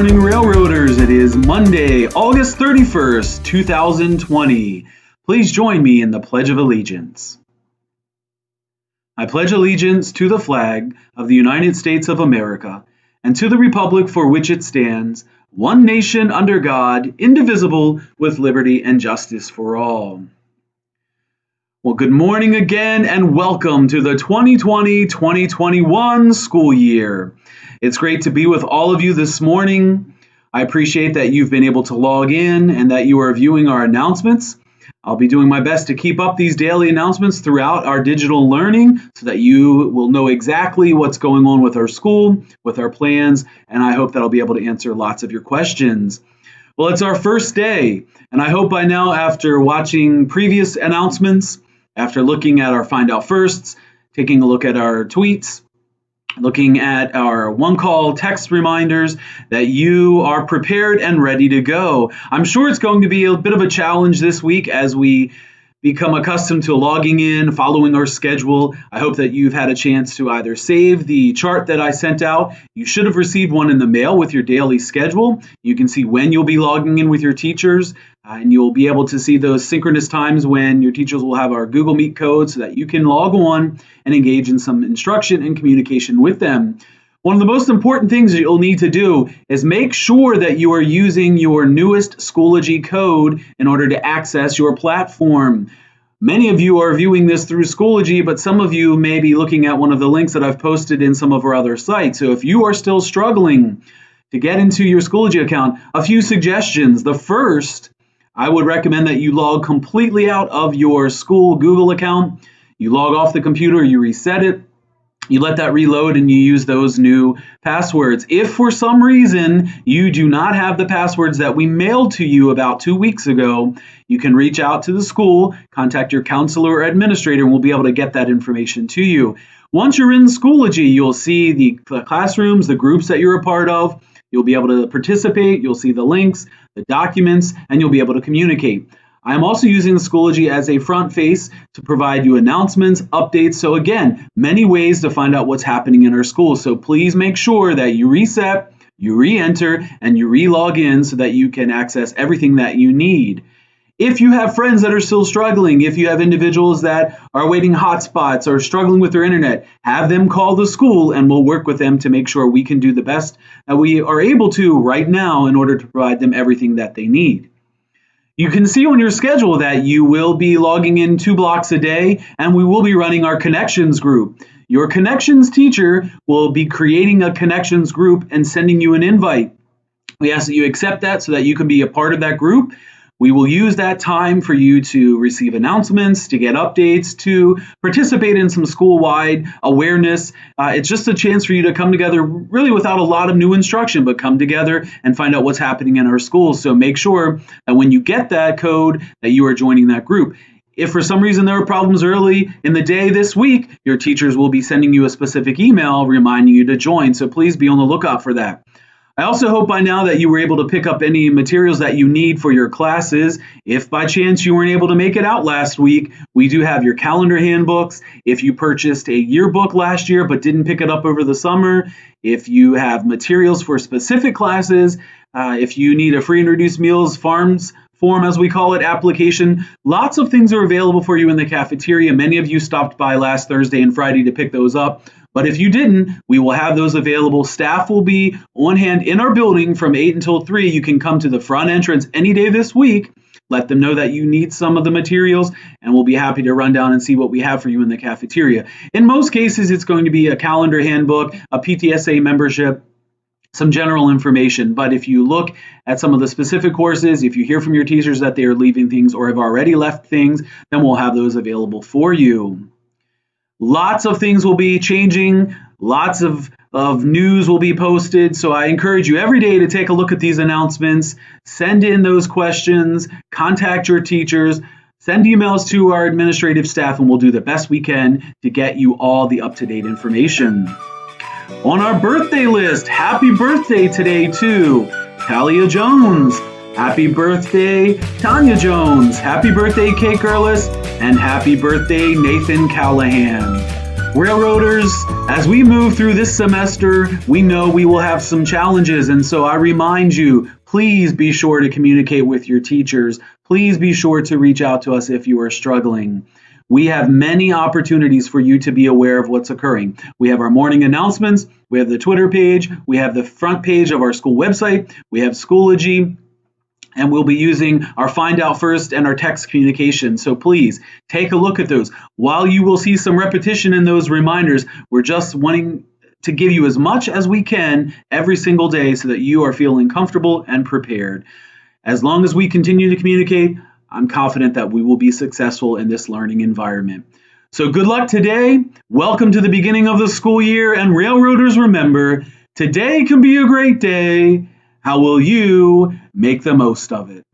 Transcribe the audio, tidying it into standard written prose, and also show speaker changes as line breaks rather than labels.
morning, Railroaders. It is Monday, August 31st, 2020. Please join me in the Pledge of Allegiance. I pledge allegiance to the flag of the United States of America and to the republic for which it stands, one nation under God, indivisible, with liberty and justice for all. Well, good morning again and welcome to the 2020-2021 school year. It's great to be with all of you this morning. I appreciate that you've been able to log in and that you are viewing our announcements. I'll be doing my best to keep up these daily announcements throughout our digital learning so that you will know exactly what's going on with our school, with our plans, and I hope that I'll be able to answer lots of your questions. Well, it's our first day, and I hope by now, after watching previous announcements, after looking at our Find Out Firsts, taking a look at our tweets, looking at our one-call text reminders, that you are prepared and ready to go. I'm sure it's going to be a bit of a challenge this week as we become accustomed to logging in, following our schedule. I hope that you've had a chance to either save the chart that I sent out. You should have received one in the mail with your daily schedule. You can see when you'll be logging in with your teachers, and you'll be able to see those synchronous times when your teachers will have our Google Meet code so that you can log on and engage in some instruction and communication with them. One of the most important things that you'll need to do is make sure that you are using your newest Schoology code in order to access your platform. Many of you are viewing this through Schoology, but some of you may be looking at one of the links that I've posted in some of our other sites. So if you are still struggling to get into your Schoology account, a few suggestions. The first, I would recommend that you log completely out of your school Google account. You log off the computer, you reset it. You let that reload and you use those new passwords. If for some reason you do not have the passwords that we mailed to you about 2 weeks ago, you can reach out to the school, contact your counselor or administrator, and we'll be able to get that information to you. Once you're in Schoology, you'll see the classrooms, the groups that you're a part of. You'll be able to participate, you'll see the links, the documents, and you'll be able to communicate. I'm also using Schoology as a front face to provide you announcements, updates. So again, many ways to find out what's happening in our school. So please make sure that you reset, you re-enter, and you re-log in so that you can access everything that you need. If you have friends that are still struggling, if you have individuals that are waiting hotspots or struggling with their internet, have them call the school and we'll work with them to make sure we can do the best that we are able to right now in order to provide them everything that they need. You can see on your schedule that you will be logging in 2 blocks a day, and we will be running our Connections group. Your Connections teacher will be creating a Connections group and sending you an invite. We ask that you accept that so that you can be a part of that group. We will use that time for you to receive announcements, to get updates, to participate in some school-wide awareness. It's just a chance for you to come together really without a lot of new instruction, but come together and find out what's happening in our schools. So make sure that when you get that code that you are joining that group. If for some reason there are problems early in the day this week, your teachers will be sending you a specific email reminding you to join. So please be on the lookout for that. I also hope by now that you were able to pick up any materials that you need for your classes. If by chance you weren't able to make it out last week, we do have your calendar handbooks. If you purchased a yearbook last year but didn't pick it up over the summer, if you have materials for specific classes, if you need a free and reduced meals farms form, as we call it, application, lots of things are available for you in the cafeteria. Many of you stopped by last Thursday and Friday to pick those up. But if you didn't, we will have those available. Staff will be on hand in our building from 8 until 3. You can come to the front entrance any day this week. Let them know that you need some of the materials, and we'll be happy to run down and see what we have for you in the cafeteria. In most cases, it's going to be a calendar handbook, a PTSA membership, some general information. But if you look at some of the specific courses, if you hear from your teachers that they are leaving things or have already left things, then we'll have those available for you. Lots of things will be changing. Lots of news will be posted. So I encourage you every day to take a look at these announcements, send in those questions, contact your teachers, send emails to our administrative staff, and we'll do the best we can to get you all the up-to-date information. On our birthday list, happy birthday today to Talia Jones. Happy birthday, Tanya Jones. Happy birthday, Kate Gerlis. And happy birthday, Nathan Callahan. Railroaders, as we move through this semester, we know we will have some challenges, and so I remind you, please be sure to communicate with your teachers. Please be sure to reach out to us if you are struggling. We have many opportunities for you to be aware of what's occurring. We have our morning announcements, we have the Twitter page, we have the front page of our school website, we have Schoology, and we'll be using our Find Out First and our text communication. So please take a look at those. While you will see some repetition in those reminders, we're just wanting to give you as much as we can every single day so that you are feeling comfortable and prepared. As long as we continue to communicate, I'm confident that we will be successful in this learning environment. So good luck today. Welcome to the beginning of the school year, and Railroaders, remember, today can be a great day. How will you make the most of it?